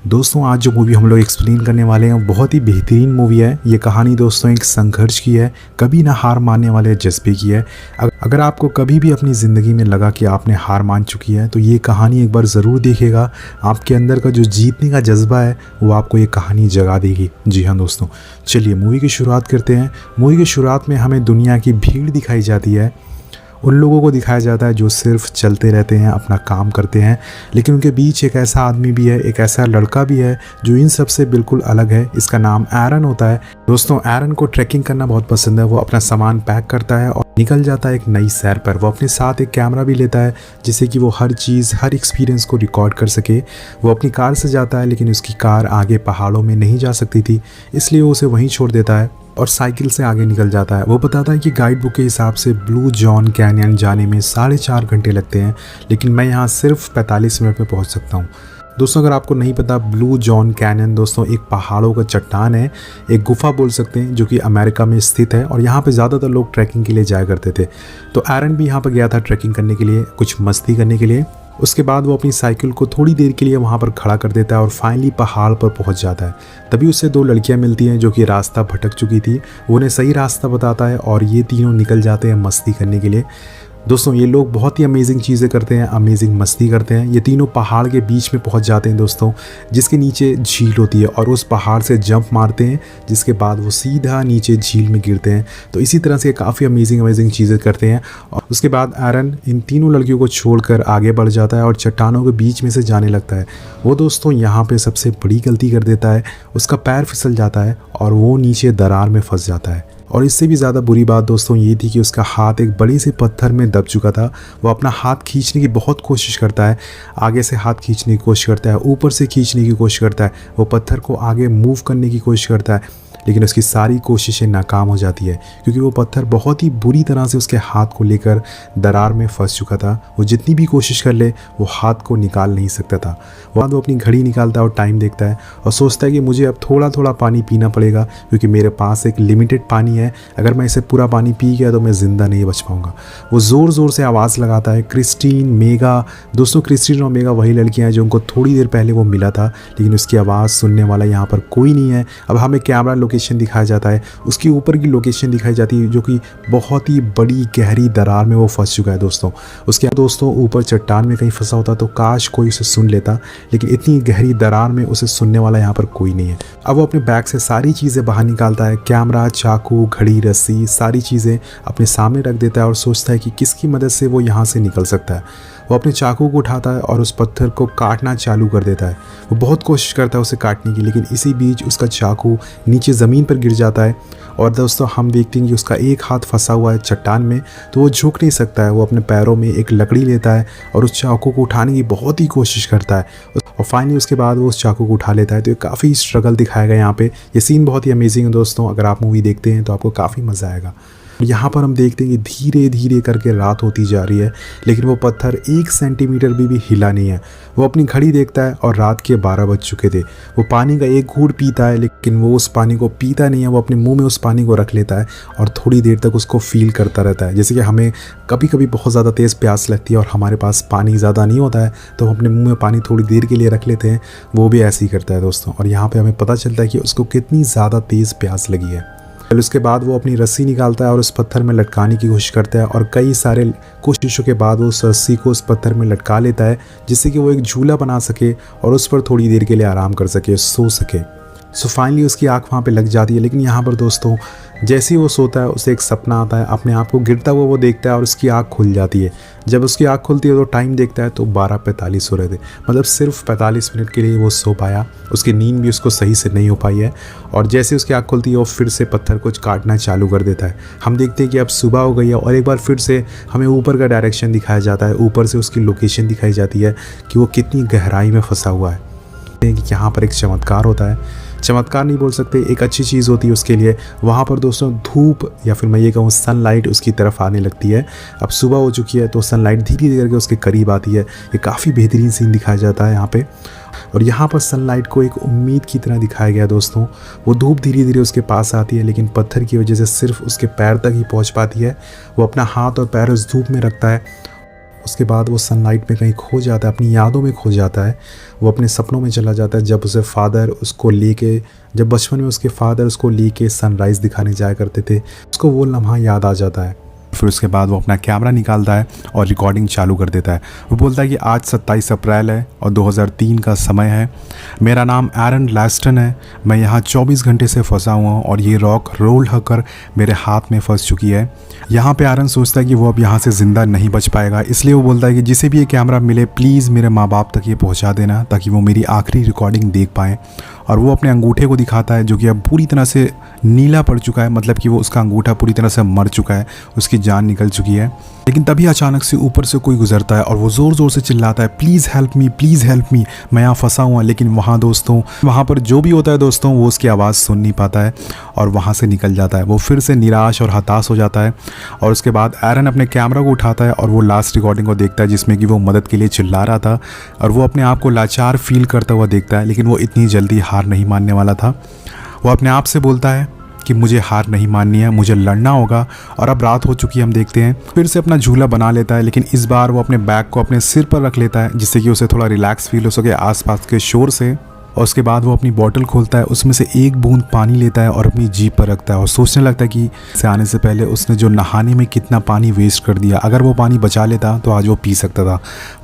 दोस्तों आज जो मूवी हम लोग एक्सप्लेन करने वाले हैं बहुत ही बेहतरीन मूवी है। ये कहानी दोस्तों एक संघर्ष की है, कभी ना हार मानने वाले जज्बे की है। अगर आपको कभी भी अपनी ज़िंदगी में लगा कि आपने हार मान चुकी है तो ये कहानी एक बार ज़रूर देखिएगा। आपके अंदर का जो जीतने का जज्बा है वो आपको ये कहानी जगा देगी। जी हाँ दोस्तों, चलिए मूवी की शुरुआत करते हैं। मूवी की शुरुआत में हमें दुनिया की भीड़ दिखाई जाती है। उन लोगों को दिखाया जाता है जो सिर्फ चलते रहते हैं, अपना काम करते हैं, लेकिन उनके बीच एक ऐसा आदमी भी है, एक ऐसा लड़का भी है जो इन सब से बिल्कुल अलग है। इसका नाम एरन होता है। दोस्तों एरन को ट्रैकिंग करना बहुत पसंद है। वो अपना सामान पैक करता है और निकल जाता है एक नई सैर पर। वो अपने साथ एक कैमरा भी लेता है जिससे कि वो हर चीज़, हर एक्सपीरियंस को रिकॉर्ड कर सके। वो अपनी कार से जाता है लेकिन उसकी कार आगे पहाड़ों में नहीं जा सकती थी, इसलिए वो उसे वहीं छोड़ देता है और साइकिल से आगे निकल जाता है। वो बताता है कि गाइड बुक के हिसाब से ब्लू जॉन कैनियन जाने में 4.5 घंटे लगते हैं, लेकिन मैं यहाँ सिर्फ 45 मिनट में पहुँच सकता हूँ। दोस्तों अगर आपको नहीं पता, ब्लू जॉन कैनियन दोस्तों एक पहाड़ों का चट्टान है, एक गुफा बोल सकते हैं, जो कि अमेरिका में स्थित है और यहाँ पे ज़्यादातर लोग ट्रैकिंग के लिए जाया करते थे। तो एरन भी यहाँ पर गया था ट्रैकिंग करने के लिए, कुछ मस्ती करने के लिए। उसके बाद वो अपनी साइकिल को थोड़ी देर के लिए वहाँ पर खड़ा कर देता है और फाइनली पहाड़ पर पहुँच जाता है। तभी उससे 2 लड़कियाँ मिलती हैं जो कि रास्ता भटक चुकी थी। वो उन्हें सही रास्ता बताता है और ये तीनों निकल जाते हैं मस्ती करने के लिए। दोस्तों ये लोग बहुत ही अमेजिंग चीज़ें करते हैं, अमेजिंग मस्ती करते हैं। ये तीनों पहाड़ के बीच में पहुंच जाते हैं दोस्तों, जिसके नीचे झील होती है, और उस पहाड़ से जंप मारते हैं, जिसके बाद वो सीधा नीचे झील में गिरते हैं। तो इसी तरह से काफ़ी अमेजिंग चीज़ें करते हैं। और उसके बाद एरन इन तीनों लड़कियों को छोड़कर आगे बढ़ जाता है और चट्टानों के बीच में से जाने लगता है। वो दोस्तों यहाँ पर सबसे बड़ी गलती कर देता है। उसका पैर फिसल जाता है और वो नीचे दरार में फंस जाता है। और इससे भी ज़्यादा बुरी बात दोस्तों ये थी कि उसका हाथ एक बड़े से पत्थर में दब चुका था। वो अपना हाथ खींचने की बहुत कोशिश करता है, आगे से हाथ खींचने की कोशिश करता है, ऊपर से खींचने की कोशिश करता है, वो पत्थर को आगे मूव करने की कोशिश करता है, लेकिन उसकी सारी कोशिशें नाकाम हो जाती है क्योंकि वो पत्थर बहुत ही बुरी तरह से उसके हाथ को लेकर दरार में फंस चुका था। वो जितनी भी कोशिश कर ले वो हाथ को निकाल नहीं सकता था। वो अपनी घड़ी निकालता है और टाइम देखता है और सोचता है कि मुझे अब थोड़ा थोड़ा पानी पीना पड़ेगा क्योंकि मेरे पास एक लिमिटेड पानी है। अगर मैं इसे पूरा पानी पी गया तो मैं ज़िंदा नहीं बच पाऊँगा। वो ज़ोर ज़ोर से आवाज़ लगाता है, क्रिस्टीन, मेगा। दोस्तों क्रिस्टीन और मेगा वही लड़कियाँ हैं जो उनको थोड़ी देर पहले वो मिला था, लेकिन उसकी आवाज़ सुनने वाला यहाँ पर कोई नहीं है। अब हमें कैमरा लोकेशन दिखाया जाता है, उसकी ऊपर की लोकेशन दिखाई जाती है जो कि बहुत ही बड़ी गहरी दरार में वो फंस चुका है दोस्तों। उसके दोस्तों ऊपर चट्टान में कहीं फंसा होता तो काश कोई उसे सुन लेता, लेकिन इतनी गहरी दरार में उसे सुनने वाला यहाँ पर कोई नहीं है। अब वो अपने बैग से सारी चीज़ें बाहर निकालता है, कैमरा, चाकू, घड़ी, रस्सी, सारी चीज़ें अपने सामने रख देता है और सोचता है कि किसकी मदद से वो यहाँ से निकल सकता है। वो अपने चाकू को उठाता है और उस पत्थर को काटना चालू कर देता है। वो बहुत कोशिश करता है उसे काटने की, लेकिन इसी बीच उसका चाकू नीचे ज़मीन पर गिर जाता है और दोस्तों हम देखते हैं कि उसका एक हाथ फंसा हुआ है चट्टान में, तो वो झुक नहीं सकता है। वो अपने पैरों में एक लकड़ी लेता है और उस चाकू को उठाने की बहुत ही कोशिश करता है और फाइनली उसके बाद वो उस चाकू को उठा लेता है। तो ये काफ़ी स्ट्रगल दिखाया गया यहाँ पे। ये सीन बहुत ही अमेजिंग है दोस्तों। अगर आप मूवी देखते हैं तो आपको काफ़ी मज़ा आएगा। यहाँ पर हम देखते हैं कि धीरे धीरे करके रात होती जा रही है, लेकिन वो पत्थर 1 सेंटीमीटर भी हिला नहीं है। वो अपनी घड़ी देखता है और रात के 12 बज चुके थे। वो पानी का एक घूंट पीता है, लेकिन वो उस पानी को पीता नहीं है। वो अपने मुंह में उस पानी को रख लेता है और थोड़ी देर तक उसको फील करता रहता है। जैसे कि हमें कभी कभी बहुत ज़्यादा तेज़ प्यास लगती है और हमारे पास पानी ज़्यादा नहीं होता है तो हम अपने मुँह में पानी थोड़ी देर के लिए रख लेते हैं, वो भी ऐसे ही करता है दोस्तों। और यहाँ पर हमें पता चलता है कि उसको कितनी ज़्यादा तेज़ प्यास लगी है। फिर उसके बाद वो अपनी रस्सी निकालता है और उस पत्थर में लटकाने की कोशिश करता है और कई सारे कोशिशों के बाद वो उस रस्सी को उस पत्थर में लटका लेता है जिससे कि वो एक झूला बना सके और उस पर थोड़ी देर के लिए आराम कर सके, सो सके। सो फाइनली उसकी आँख वहाँ पे लग जाती है, लेकिन यहाँ पर दोस्तों जैसे ही वो सोता है उसे एक सपना आता है। अपने आप को गिरता हुआ वो देखता है और उसकी आँख खुल जाती है। जब उसकी आँख खुलती है तो टाइम देखता है तो 12:45 हो रहे थे। मतलब सिर्फ 45 मिनट के लिए वो सो पाया। उसकी नींद भी उसको सही से नहीं हो पाई है। और जैसे उसकी आँख खुलती है वो फिर से पत्थर को काटना चालू कर देता है। हम देखते हैं कि अब सुबह हो गई है और एक बार फिर से हमें ऊपर का डायरेक्शन दिखाया जाता है। ऊपर से उसकी लोकेशन दिखाई जाती है कि वो कितनी गहराई में फंसा हुआ है। कि यहाँ पर एक चमत्कार होता है, चमत्कार नहीं बोल सकते, एक अच्छी चीज़ होती है उसके लिए। वहाँ पर दोस्तों धूप या फिर मैं ये कहूँ सनलाइट उसकी तरफ आने लगती है। अब सुबह हो चुकी है तो सनलाइट धीरे धीरे करके उसके करीब आती है। ये काफ़ी बेहतरीन सीन दिखाया जाता है यहाँ पे। और यहाँ पर सनलाइट को एक उम्मीद की तरह दिखाया गया दोस्तों। वो धूप धीरे धीरे उसके पास आती है, लेकिन पत्थर की वजह से सिर्फ उसके पैर तक ही पहुँच पाती है। वो अपना हाथ और पैर उस धूप में रखता है उसके बाद वो सनलाइट में कहीं खो जाता है, अपनी यादों में खो जाता है, वो अपने सपनों में चला जाता है। जब बचपन में उसके फादर उसको लेके सनराइज़ दिखाने जाया करते थे, उसको वो लम्हा याद आ जाता है। फिर उसके बाद वो अपना कैमरा निकालता है और रिकॉर्डिंग चालू कर देता है। वो बोलता है कि आज 27 अप्रैल है और 2003 का समय है। मेरा नाम एरन लैस्टन है। मैं यहाँ 24 घंटे से फंसा हुआ हूँ और ये रॉक रोल होकर मेरे हाथ में फंस चुकी है। यहाँ पे एरन सोचता है कि वो अब यहाँ से ज़िंदा नहीं बच पाएगा, इसलिए वो बोलता है कि जिसे भी ये कैमरा मिले प्लीज़ मेरे माँ बाप तक ये पहुँचा देना ताकि वो मेरी आखिरी रिकॉर्डिंग देख पाएँ। और वो अपने अंगूठे को दिखाता है जो कि अब पूरी तरह से नीला पड़ चुका है, मतलब कि वो उसका अंगूठा पूरी तरह से मर चुका है, उसकी जान निकल चुकी है। लेकिन तभी अचानक से ऊपर से कोई गुजरता है और वो ज़ोर ज़ोर से चिल्लाता है, please help me, please help me, मैं यहाँ फंसा हुआ। लेकिन वहाँ पर जो भी होता है दोस्तों, वो उसकी आवाज़ सुन नहीं पाता है और वहाँ से निकल जाता है। वो फिर से निराश और हताश हो जाता है और उसके बाद एरन अपने कैमरा को उठाता है और वो लास्ट रिकॉर्डिंग को देखता है जिसमें कि वो मदद के लिए चिल्ला रहा था और वो अपने आप को लाचार फील करता हुआ देखता है। लेकिन वो इतनी जल्दी हार नहीं मानने वाला था। वो अपने आप से बोलता है कि मुझे हार नहीं माननी है, मुझे लड़ना होगा। और अब रात हो चुकी है, हम देखते हैं फिर से अपना झूला बना लेता है, लेकिन इस बार वो अपने बैग को अपने सिर पर रख लेता है जिससे कि उसे थोड़ा रिलैक्स फील हो सके आसपास के शोर से। और उसके बाद वो अपनी बॉटल खोलता है, उसमें से एक बूंद पानी लेता है और अपनी जीभ पर रखता है और सोचने लगता है कि इसे आने से पहले उसने जो नहाने में कितना पानी वेस्ट कर दिया, अगर वो पानी बचा लेता तो आज वो पी सकता था।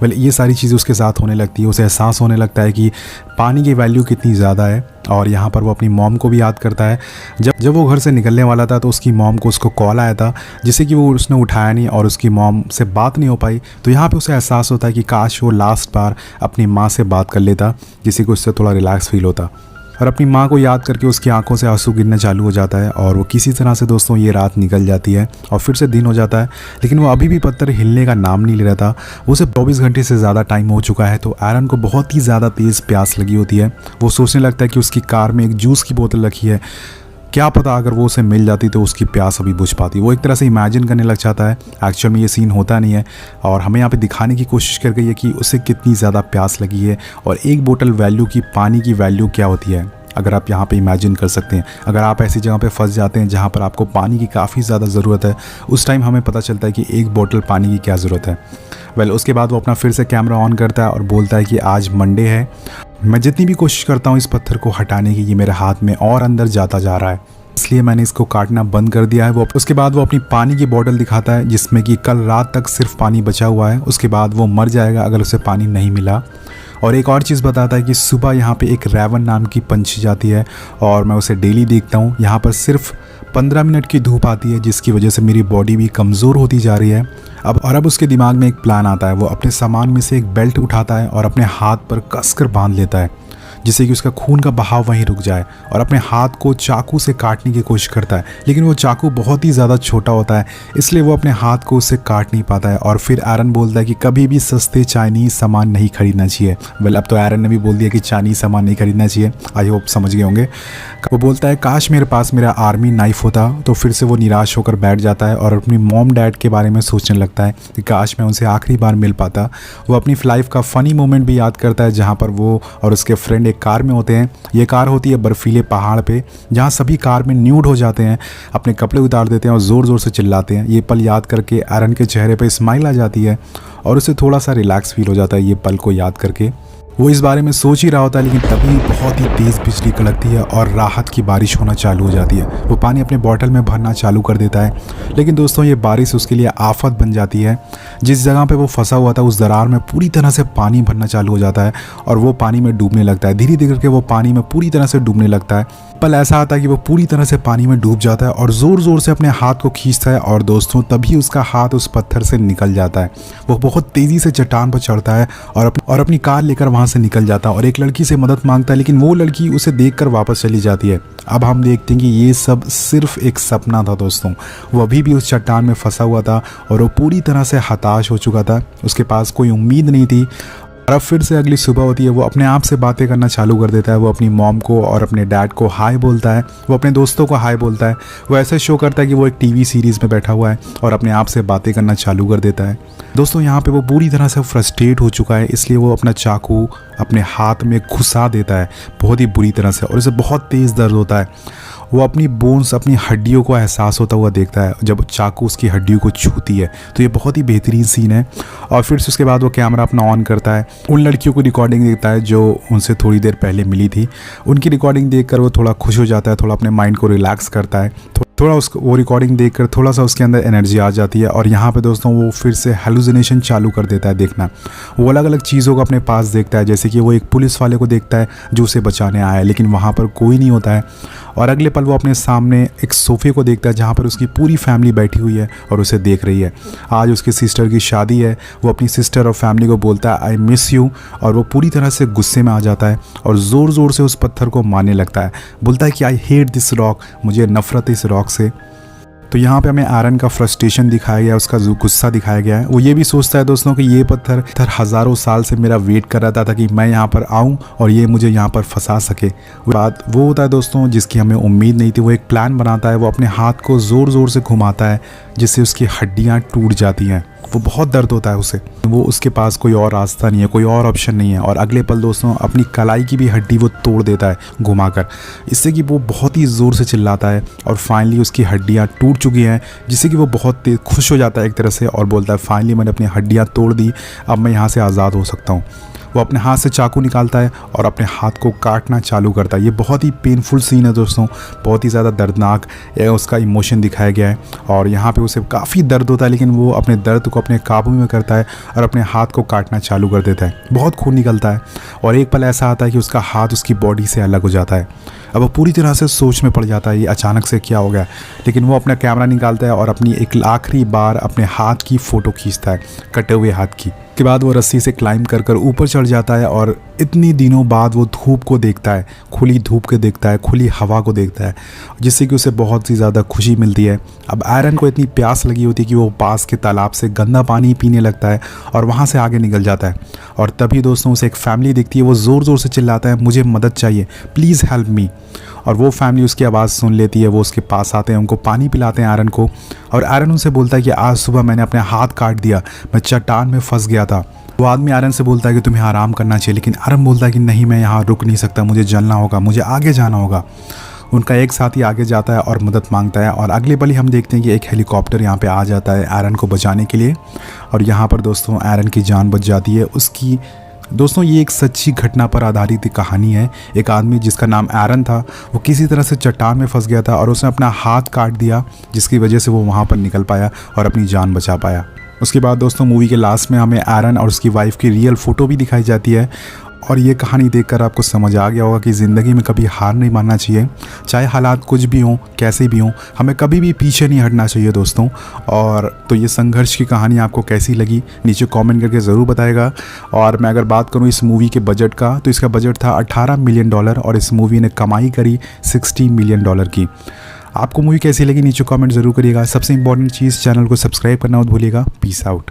ये सारी चीज़ें उसके साथ होने लगती है। उसे एहसास होने लगता है कि पानी की वैल्यू कितनी ज़्यादा है। और यहाँ पर वो अपनी मॉम को भी याद करता है। जब वो घर से निकलने वाला था तो उसकी मॉम को उसको कॉल आया था जिससे कि वो उसने उठाया नहीं और उसकी मॉम से बात नहीं हो पाई। तो यहाँ पे उसे एहसास होता है कि काश वो लास्ट बार अपनी माँ से बात कर लेता जिससे कि उससे थोड़ा रिलैक्स फील होता। और अपनी माँ को याद करके उसकी आंखों से आंसू गिरने चालू हो जाता है और वो किसी तरह से दोस्तों ये रात निकल जाती है और फिर से दिन हो जाता है। लेकिन वो अभी भी पत्थर हिलने का नाम नहीं ले रहा था। उसे 24 घंटे से ज़्यादा टाइम हो चुका है। तो एरन को बहुत ही ज़्यादा तेज़ प्यास लगी होती है। वो सोचने लगता है कि उसकी कार में एक जूस की बोतल रखी है, क्या पता अगर वो उसे मिल जाती तो उसकी प्यास अभी बुझ पाती। वो एक तरह से इमेजिन करने लग जाता है। एक्चुअल में ये सीन होता नहीं है और हमें यहाँ पे दिखाने की कोशिश कर गई है कि उसे कितनी ज़्यादा प्यास लगी है और एक बोतल वैल्यू की पानी की वैल्यू क्या होती है, अगर आप यहाँ पे इमेजिन कर सकते हैं। अगर आप ऐसी जगह पे फंस जाते हैं जहाँ पर आपको पानी की काफ़ी ज़्यादा ज़रूरत है, उस टाइम हमें पता चलता है कि एक बोतल पानी की क्या ज़रूरत है। उसके बाद वो अपना फिर से कैमरा ऑन करता है और बोलता है कि आज मंडे है। मैं जितनी भी कोशिश करता हूँ इस पत्थर को हटाने की, ये मेरे हाथ में और अंदर जाता जा रहा है, इसलिए मैंने इसको काटना बंद कर दिया है। उसके बाद वो अपनी पानी की बोतल दिखाता है जिसमें कि कल रात तक सिर्फ पानी बचा हुआ है। उसके बाद वो मर जाएगा अगर उसे पानी नहीं मिला। और एक और चीज़ बताता है कि सुबह यहाँ पे एक रैवन नाम की पंछी जाती है और मैं उसे डेली देखता हूँ। यहाँ पर सिर्फ 15 मिनट की धूप आती है जिसकी वजह से मेरी बॉडी भी कमज़ोर होती जा रही है। अब उसके दिमाग में एक प्लान आता है। वो अपने सामान में से एक बेल्ट उठाता है और अपने हाथ पर कसकर बांध लेता है जिससे कि उसका खून का बहाव वहीं रुक जाए और अपने हाथ को चाकू से काटने की कोशिश करता है। लेकिन वो चाकू बहुत ही ज़्यादा छोटा होता है, इसलिए वो अपने हाथ को उससे काट नहीं पाता है। और फिर एरन बोलता है कि कभी भी सस्ते चाइनीज़ सामान नहीं खरीदना चाहिए। अब तो एरन ने भी बोल दिया कि चाइनीज़ सामान नहीं खरीदना चाहिए। आई होप समझ गए होंगे। वो बोलता है काश मेरे पास मेरा आर्मी नाइफ होता। तो फिर से वो निराश होकर बैठ जाता है और अपनी मॉम डैड के बारे में सोचने लगता है कि काश मैं उनसे आखिरी बार मिल पाता। वो अपनी लाइफ का फ़नी मोमेंट भी याद करता है जहाँ पर वो और उसके फ्रेंड कार में होते हैं। ये कार होती है बर्फीले पहाड़ पे जहाँ सभी कार में न्यूड हो जाते हैं, अपने कपड़े उतार देते हैं और ज़ोर ज़ोर से चिल्लाते हैं। ये पल याद करके एरन के चेहरे पे स्माइल आ जाती है और उसे थोड़ा सा रिलैक्स फील हो जाता है ये पल को याद करके। वो इस बारे में सोच ही रहा होता है, लेकिन तभी बहुत ही तेज़ बिजली कड़कती है और राहत की बारिश होना चालू हो जाती है। वो पानी अपने बॉटल में भरना चालू कर देता है, लेकिन दोस्तों ये बारिश उसके लिए आफत बन जाती है। जिस जगह पे वो फंसा हुआ था उस दरार में पूरी तरह से पानी भरना चालू हो जाता है और वो पानी में डूबने लगता है। धीरे धीरे करके वो पानी में पूरी तरह से डूबने लगता है। पल ऐसा आता है कि वो पूरी तरह से पानी में डूब जाता है और ज़ोर ज़ोर से अपने हाथ को खींचता है और दोस्तों तभी उसका हाथ उस पत्थर से निकल जाता है। वो बहुत तेज़ी से चट्टान पर चढ़ता है और अपनी कार लेकर वहाँ से निकल जाता है और एक लड़की से मदद मांगता है, लेकिन वो लड़की उसे देखकर वापस चली जाती है। अब हम देखते हैं कि ये सब सिर्फ एक सपना था दोस्तों। वो अभी भी उस चट्टान में फंसा हुआ था और वो पूरी तरह से हताश हो चुका था। उसके पास कोई उम्मीद नहीं थी। और अब फिर से अगली सुबह होती है। वो अपने आप से बातें करना चालू कर देता है। वो अपनी मॉम को और अपने डैड को हाय बोलता है, वो अपने दोस्तों को हाय बोलता है। वो ऐसे शो करता है कि वो एक टीवी सीरीज़ में बैठा हुआ है और अपने आप से बातें करना चालू कर देता है। दोस्तों यहाँ पे वो पूरी तरह से फ्रस्ट्रेट हो चुका है, इसलिए वो अपना चाकू अपने हाथ में घुसा देता है बहुत ही बुरी तरह से और उसे बहुत तेज़ दर्द होता है। वो अपनी बोन्स, अपनी हड्डियों को एहसास होता हुआ देखता है जब चाकू उसकी हड्डियों को छूती है। तो ये बहुत ही बेहतरीन सीन है। और फिर से उसके बाद वो कैमरा अपना ऑन करता है, उन लड़कियों को रिकॉर्डिंग देखता है जो उनसे थोड़ी देर पहले मिली थी। उनकी रिकॉर्डिंग देखकर वो थोड़ा खुश हो जाता है, थोड़ा अपने माइंड को रिलैक्स करता है, थोड़ा उसको वो रिकॉर्डिंग देखकर थोड़ा सा उसके अंदर एनर्जी आ जाती है। और यहाँ पे दोस्तों वो फिर से हेलुसिनेशन चालू कर देता है देखना। वो अलग अलग चीज़ों को अपने पास देखता है, जैसे कि वो एक पुलिस वाले को देखता है जो उसे बचाने आया है, लेकिन वहाँ पर कोई नहीं होता है। और अगले पल वो अपने सामने एक सोफ़े को देखता है जहाँ पर उसकी पूरी फैमिली बैठी हुई है और उसे देख रही है। आज उसकी सिस्टर की शादी है। वो अपनी सिस्टर और फैमिली को बोलता है आई मिस यू, और वो पूरी तरह से गुस्से में आ जाता है और ज़ोर ज़ोर से उस पत्थर को मारने लगता है। बोलता है कि आई हेट दिस रॉक, मुझे नफ़रत है इस रॉक से। तो यहाँ पे हमें एरन का फ्रस्ट्रेशन दिखाया गया है, उसका जो गुस्सा दिखाया गया है। वो ये भी सोचता है दोस्तों कि ये पत्थर हज़ारों साल से मेरा वेट कर रहा था कि मैं यहाँ पर आऊँ और ये मुझे यहाँ पर फंसा सके। बात वो होता है दोस्तों जिसकी हमें उम्मीद नहीं थी। वो एक प्लान बनाता है, वो अपने हाथ को ज़ोर ज़ोर से घुमाता है जिससे उसकी हड्डियाँ टूट जाती हैं। वो बहुत दर्द होता है उसे। वो उसके पास कोई और रास्ता नहीं है, कोई और ऑप्शन नहीं है। और अगले पल दोस्तों अपनी कलाई की भी हड्डी वो तोड़ देता है घुमाकर, इससे कि वो बहुत ही ज़ोर से चिल्लाता है और फाइनली उसकी हड्डियाँ टूट चुकी हैं, जिससे कि वो बहुत तेज खुश हो जाता है एक तरह से और बोलता है फाइनली मैंने अपनी हड्डियाँ तोड़ दी, अब मैं यहाँ से आज़ाद हो सकता हूँ। वो अपने हाथ से चाकू निकालता है और अपने हाथ को काटना चालू करता है। ये बहुत ही पेनफुल सीन है दोस्तों, बहुत ही ज़्यादा दर्दनाक उसका इमोशन दिखाया गया है। और यहाँ पे उसे काफ़ी दर्द होता है, लेकिन वो अपने दर्द को अपने काबू में करता है और अपने हाथ को काटना चालू कर देता है। बहुत खून निकलता है और एक पल ऐसा आता है कि उसका हाथ उसकी बॉडी से अलग हो जाता है। अब वो पूरी तरह से सोच में पड़ जाता है ये अचानक से क्या हो गया। लेकिन वो अपना कैमरा निकालता है और अपनी एक आखिरी बार अपने हाथ की फ़ोटो खींचता है, कटे हुए हाथ की। के बाद वो रस्सी से क्लाइंब कर कर ऊपर चढ़ जाता है और इतनी दिनों बाद वो धूप को देखता है, खुली धूप को देखता है, खुली हवा को देखता है, जिससे कि उसे बहुत ही ज़्यादा खुशी मिलती है। अब एरन को इतनी प्यास लगी होती है कि वो पास के तालाब से गंदा पानी पीने लगता है और वहाँ से आगे निकल जाता है। और तभी दोस्तों उसे एक फैमिली दिखती है। वो ज़ोर ज़ोर से चिल्लाता है मुझे मदद चाहिए, प्लीज़ हेल्प मी। और वो फैमिली उसकी आवाज़ सुन लेती है। वो उसके पास आते हैं, उनको पानी पिलाते हैं एरन को। और एरन उनसे बोलता है कि आज सुबह मैंने अपने हाथ काट दिया, मैं चट्टान में फंस गया था। वो आदमी एरन से बोलता है कि तुम्हें आराम करना चाहिए, लेकिन एरन बोलता है कि नहीं, मैं यहाँ रुक नहीं सकता, मुझे जलना होगा, मुझे आगे जाना होगा। उनका एक साथी आगे जाता है और मदद मांगता है। और अगले पल ही हम देखते हैं कि एक हेलीकॉप्टर यहाँ पे आ जाता है एरन को बचाने के लिए। और यहाँ पर दोस्तों एरन की जान बच जाती है उसकी। दोस्तों ये एक सच्ची घटना पर आधारित कहानी है। एक आदमी जिसका नाम एरन था, वो किसी तरह से चट्टान में फंस गया था और उसने अपना हाथ काट दिया, जिसकी वजह से वो वहाँ पर निकल पाया और अपनी जान बचा पाया। उसके बाद दोस्तों मूवी के लास्ट में हमें एरन और उसकी वाइफ की रियल फ़ोटो भी दिखाई जाती है। और ये कहानी देखकर आपको समझ आ गया होगा कि ज़िंदगी में कभी हार नहीं मानना चाहिए, चाहे हालात कुछ भी हों, कैसे भी हों, हमें कभी भी पीछे नहीं हटना चाहिए दोस्तों। और तो ये संघर्ष की कहानी आपको कैसी लगी नीचे कमेंट करके ज़रूर बताएगा। और मैं अगर बात करूँ इस मूवी के बजट का, तो इसका बजट था $18 मिलियन और इस मूवी ने कमाई करी $60 मिलियन की। आपको मूवी कैसी लगी नीचे कमेंट ज़रूर करिएगा। सबसे इंपॉर्टेंट चीज़, चैनल को सब्सक्राइब करना मत भूलिएगा। Peace out.